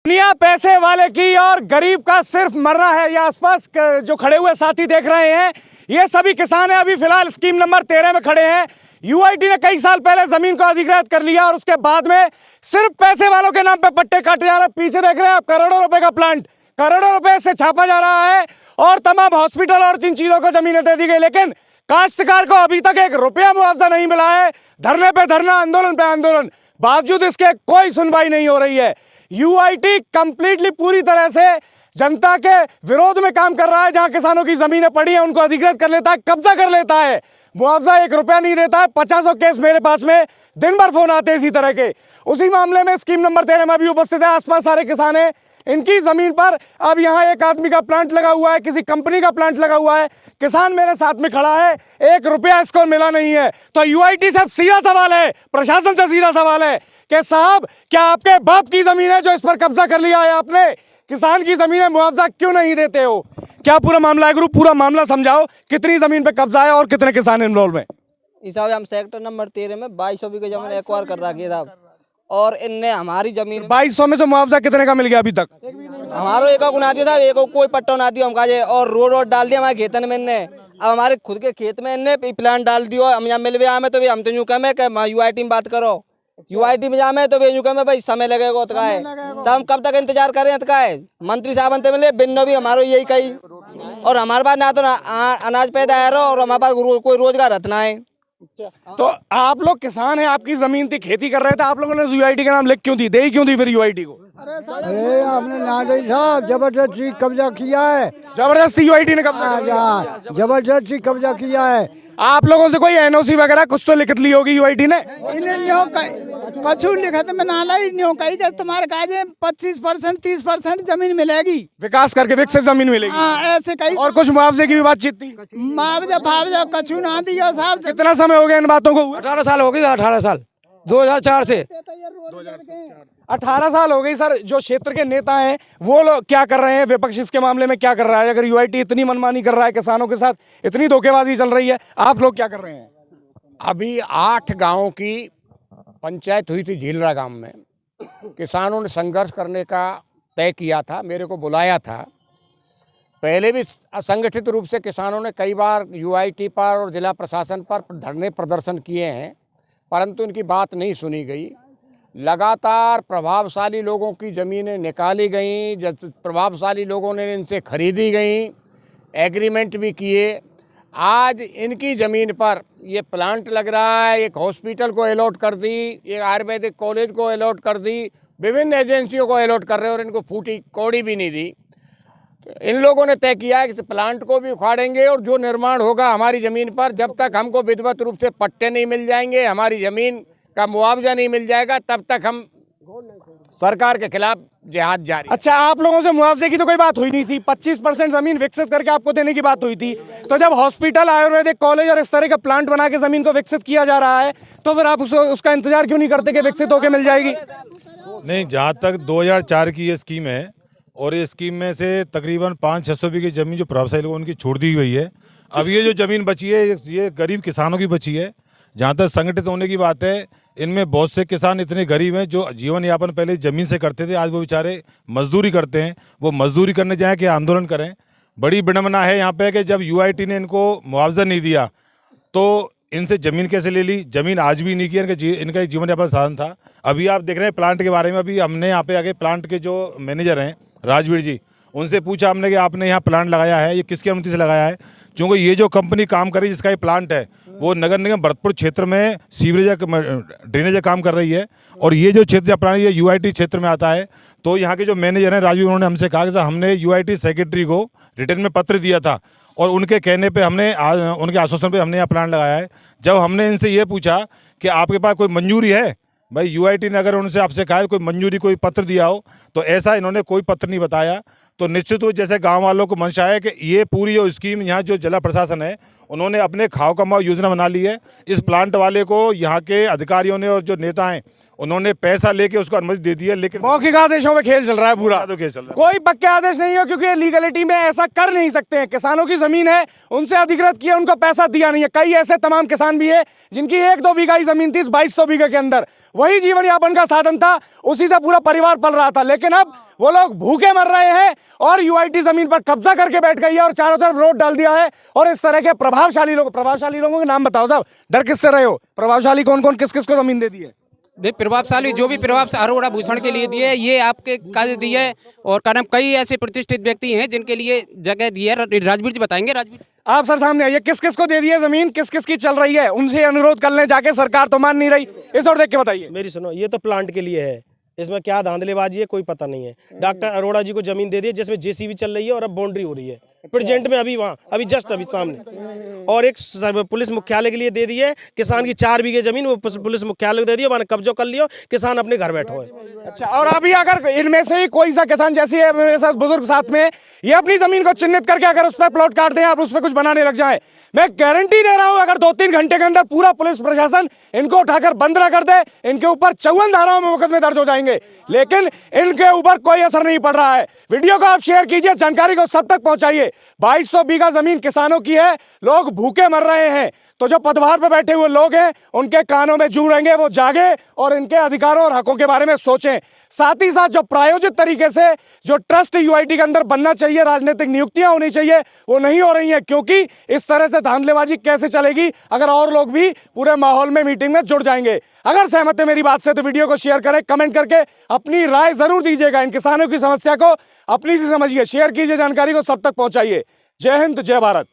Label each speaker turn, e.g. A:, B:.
A: दुनिया पैसे वाले की और गरीब का सिर्फ मरना है। ये आसपास जो खड़े हुए साथी देख रहे हैं, ये सभी किसान हैं। अभी फिलहाल स्कीम नंबर 13 में खड़े हैं। यूआईटी ने कई साल पहले जमीन को अधिग्रहित कर लिया और उसके बाद में सिर्फ पैसे वालों के नाम पे पट्टे काटे जा रहे हैं। पीछे देख रहे हैं आप, करोड़ों रुपए का प्लांट, करोड़ों रुपए से छापा जा रहा है और तमाम हॉस्पिटल और जिन चीजों को जमीनें दे दी गई, लेकिन काश्तकार को अभी तक एक रुपया मुआवजा नहीं मिला है। धरने पे धरना, आंदोलन पे आंदोलन, बावजूद इसके कोई सुनवाई नहीं हो रही है। यूआईटी कंप्लीटली पूरी तरह से जनता के विरोध में काम कर रहा है। जहां किसानों की जमीनें पड़ी हैं उनको अधिग्रहित कर लेता है, कब्जा कर लेता है, मुआवजा 1 रुपया नहीं देता है। 50 केस मेरे पास में दिन भर फोन आते हैं इसी तरह के। उसी मामले में स्कीम नंबर 13 में भी उपस्थित है। आसपास सारे किसान हैं। इनकी जमीन पर अब यहाँ एक आदमी का प्लांट लगा हुआ है, किसी कंपनी का प्लांट लगा हुआ है। किसान मेरे साथ में खड़ा है, 1 रुपया इसको मिला नहीं है। तो यूआईटी से सीधा सवाल है, प्रशासन से सीधा सवाल है कि साहब, क्या आपके बाप की जमीन है जो इस पर कब्जा कर लिया है आपने? किसान की जमीन है, मुआवजा क्यों नहीं देते हो? क्या पूरा मामला है गुरु? पूरा मामला समझाओ, कितनी जमीन पे कब्जा है और कितने किसान इन्वॉल्व हैं?
B: हिसाब हम सेक्टर नंबर 13 में 2200 बीघे जमीन एक्वायर कर रखी है साहब, और इनने हमारी जमीन
A: 2200 में से मुआवजा कितने का मिल गया अभी तक?
B: हमारो एक गुना दिया था, एक कोई पट्टा ना दिया हमका जे, और रोड डाल दिया हमारे खेतन में इनने। अब हमारे खुद के खेत में इनने प्लांट डाल दियो। हम यहाँ मिल गया हमें, तो हम तो यूँ कम है कि यूआईटी में बात करो। यूआईटी में जामे तो यूँ कम है भाई, समय लगेगा तो है। तो हम कब तक इंतजार करें? तो है मंत्री साहब अंत मिले बिन्नो भी हमारो यही कही, और हमारे पास ना तो अनाज पैदा है और हमारे पास कोई रोजगार रखना है।
A: तो आप लोग किसान हैं, आपकी जमीन थी, खेती कर रहे थे, आप लोगों ने यूआईटी का नाम लिख क्यों दी? दे क्यों दी फिर यूआईटी को?
C: अरे आपने नागरिक साहब जबरदस्ती कब्जा किया है।
A: जबरदस्ती यूआईटी ने कब्जा?
C: जबरदस्ती कब्जा किया है।
A: आप लोगों से कोई एनओसी वगैरह कुछ तो लिखित ली होगी यूआईटी ने?
C: कछु लिखत में ना लाई, न्यों कही कि तुम्हारे काजे 25% 30% जमीन मिलेगी,
A: विकास करके विकसित जमीन मिलेगी।
C: ऐसे कही।
A: और कुछ मुआवजे की भी बातचीत थी?
C: मुआवजा कछु ना दिया साहब।
A: कितना समय हो गया इन बातों को?
D: 18 साल हो गई। 18 साल 2004 से
A: 18 साल हो गई। सर, जो क्षेत्र के नेता हैं वो लोग क्या कर रहे हैं? विपक्ष इसके मामले में क्या कर रहा है? अगर यूआईटी इतनी मनमानी कर रहा है, किसानों के साथ इतनी धोखेबाजी चल रही है, आप लोग क्या कर रहे हैं?
D: अभी 8 गांवों की पंचायत हुई थी झीलरा गांव में। किसानों ने संघर्ष करने का तय किया था, मेरे को बुलाया था। पहले भी असंगठित रूप से किसानों ने कई बार यूआईटी पर और जिला प्रशासन पर धरने प्रदर्शन किए हैं, परंतु इनकी बात नहीं सुनी गई। लगातार प्रभावशाली लोगों की ज़मीनें निकाली गईं, प्रभावशाली लोगों ने इनसे खरीदी गईं, एग्रीमेंट भी किए। आज इनकी ज़मीन पर ये प्लांट लग रहा है, एक हॉस्पिटल को अलॉट कर दी, एक आयुर्वेदिक कॉलेज को अलॉट कर दी, विभिन्न एजेंसियों को अलॉट कर रहे हैं, और इनको फूटी कौड़ी भी नहीं दी। तो इन लोगों ने तय किया है कि प्लांट को भी उखाड़ेंगे, और जो निर्माण होगा हमारी ज़मीन पर, जब तक हमको विधिवत रूप से पट्टे नहीं मिल जाएंगे, हमारी ज़मीन का मुआवजा नहीं मिल जाएगा, तब तक हम सरकार के खिलाफ जिहाद जारी।
A: अच्छा, आप लोगों से मुआवजे की तो कोई बात हुई नहीं थी। 25% जमीन विकसित करके आपको देने की बात हुई थी। तो जब हॉस्पिटल, आयुर्वेदिक कॉलेज और इस तरह का प्लांट बना के जमीन को विकसित किया जा रहा है, तो फिर आप उसका इंतजार क्यों नहीं करते कि विकसित होकर मिल जाएगी?
E: नहीं, जहाँ तक 2004 की ये स्कीम है, और ये स्कीम में से तकरीबन 500-600 बीघे जमीन जो प्रभावशाली लोगों उनकी छोड़ दी गई है। अब ये जो जमीन बची है ये गरीब किसानों की बची है। जहाँ तक संगठित होने की बात है, इनमें बहुत से किसान इतने गरीब हैं जो जीवन यापन पहले ज़मीन से करते थे, आज वो बेचारे मजदूरी करते हैं। वो मजदूरी करने जाएँ कि आंदोलन करें। बड़ी विडंबना है यहाँ पे कि जब यूआईटी ने इनको मुआवजा नहीं दिया तो इनसे ज़मीन कैसे ले ली? ज़मीन आज भी नहीं की, इनका जीवन यापन साधन था। अभी आप देख रहे हैं प्लांट के बारे में, अभी हमने यहाँ पे आगे प्लांट के जो मैनेजर हैं राजवीर जी, उनसे पूछा हमने कि आपने यहाँ प्लांट लगाया है, ये किसकी अनुमति से लगाया है? क्योंकि ये जो कंपनी काम कर रही है, जिसका ये प्लांट है, वो नगर निगम भरतपुर क्षेत्र में सीवरेज ड्रेनेज का काम कर रही है, और ये जो क्षेत्र प्लांट ये यूआईटी क्षेत्र में आता है। तो यहाँ के जो मैनेजर हैं राजवीर, उन्होंने हमसे कहा कि सर, हमने यूआईटी सेक्रेटरी को रिटर्न में पत्र दिया था, और उनके कहने पे हमने उनके आश्वासन पे हमने यहाँ प्लांट लगाया है। जब हमने इनसे ये पूछा कि आपके पास कोई मंजूरी है, भाई यूआईटी ने अगर उनसे आपसे कहा कोई मंजूरी, कोई पत्र दिया हो, तो ऐसा इन्होंने कोई पत्र नहीं बताया। तो निश्चित रूप जैसे गांव वालों को मंशा है कि ये पूरी जो स्कीम यहाँ जो जिला प्रशासन है, उन्होंने अपने खाओ कमाओ योजना बना ली है। इस प्लांट वाले को यहाँ के अधिकारियों ने और जो नेता हैं उन्होंने पैसा लेके उसको अनुमति दे दी है, लेकिन
A: मौखिक आदेशों में खेल चल रहा है पूरा।
E: तो क्या चल रहा है?
A: कोई पक्के आदेश नहीं है, क्योंकि लीगलिटी में ऐसा कर नहीं सकते हैं। किसानों की जमीन है, उनसे अधिकृत किया, उनको पैसा दिया नहीं है। कई ऐसे तमाम किसान भी है जिनकी 1-2 बीघा ही जमीन थी, 2200 बीघे के अंदर वही जीवन यापन का साधन था, उसी से पूरा परिवार पल रहा था। लेकिन अब वो लोग भूखे मर रहे हैं और यूआईटी जमीन पर कब्जा करके बैठ गई है और चारों तरफ रोड डाल दिया है। और इस तरह के प्रभावशाली लोगों के नाम बताओ साहब, डर किससे रहे हो? प्रभावशाली कौन कौन किस किस को जमीन दे दी है?
F: प्रभावशाली जो भी प्रभाव अरोड़ा भूषण के लिए दिए, ये आपके काज दिए और कारण कई ऐसे प्रतिष्ठित व्यक्ति हैं जिनके लिए जगह दी है। राजवीर जी बताएंगे। राजवीर
A: आप सर सामने आइए, किस किस को दे दी है जमीन, किस किस की चल रही है? उनसे अनुरोध कर लें जाके, सरकार तो मान नहीं रही। इस और देख के बताइए।
G: मेरी सुनो, ये तो प्लांट के लिए है, इसमें क्या धांधलेबाजी है कोई पता नहीं है। डॉक्टर अरोड़ा जी को जमीन दे दी है जिसमें जेसीबी चल रही है और अब बाउंड्री हो रही है प्रेजेंट में, अभी वहाँ अभी जस्ट अभी सामने। और एक पुलिस मुख्यालय के लिए दे दी है, किसान की 4 बीघे जमीन वो पुलिस मुख्यालय को दे दी, मैंने कब्जा कर लियो, किसान अपने घर बैठो है।
A: अच्छा, और अभी अगर इनमें से ही कोई सा किसान, जैसे है मेरे साथ बुजुर्ग साथ में, ये अपनी जमीन को चिन्हित करके अगर उस पर प्लॉट काट दें, आप उस पर कुछ बनाने लग जाए, मैं गारंटी दे रहा हूं, अगर 2-3 घंटे के अंदर पूरा पुलिस प्रशासन इनको उठाकर बंद न कर दे, इनके ऊपर 54 धाराओं में मुकदमे दर्ज हो जाएंगे। लेकिन इनके ऊपर कोई असर नहीं पड़ रहा है। वीडियो को आप शेयर कीजिए, जानकारी को सब तक पहुंचाइए। 2200 बीघा जमीन किसानों की है, लोग भूखे मर रहे हैं। तो जो पदभार पर बैठे हुए लोग हैं, उनके कानों में जू रहेंगे, वो जागे और इनके अधिकारों और हकों के बारे में सोचें। साथ ही साथ जो प्रायोजित तरीके से जो ट्रस्ट यूआईटी के अंदर बनना चाहिए, राजनीतिक नियुक्तियां होनी चाहिए, वो नहीं हो रही हैं। क्योंकि इस तरह से धांधलेबाजी कैसे चलेगी अगर और लोग भी पूरे माहौल में मीटिंग में जुड़ जाएंगे। अगर सहमत है मेरी बात से तो वीडियो को शेयर करें, कमेंट करके अपनी राय जरूर दीजिएगा। इन किसानों की समस्या को अपनी से समझिए, शेयर कीजिए, जानकारी को सब तक पहुंचाइए। जय हिंद, जय भारत।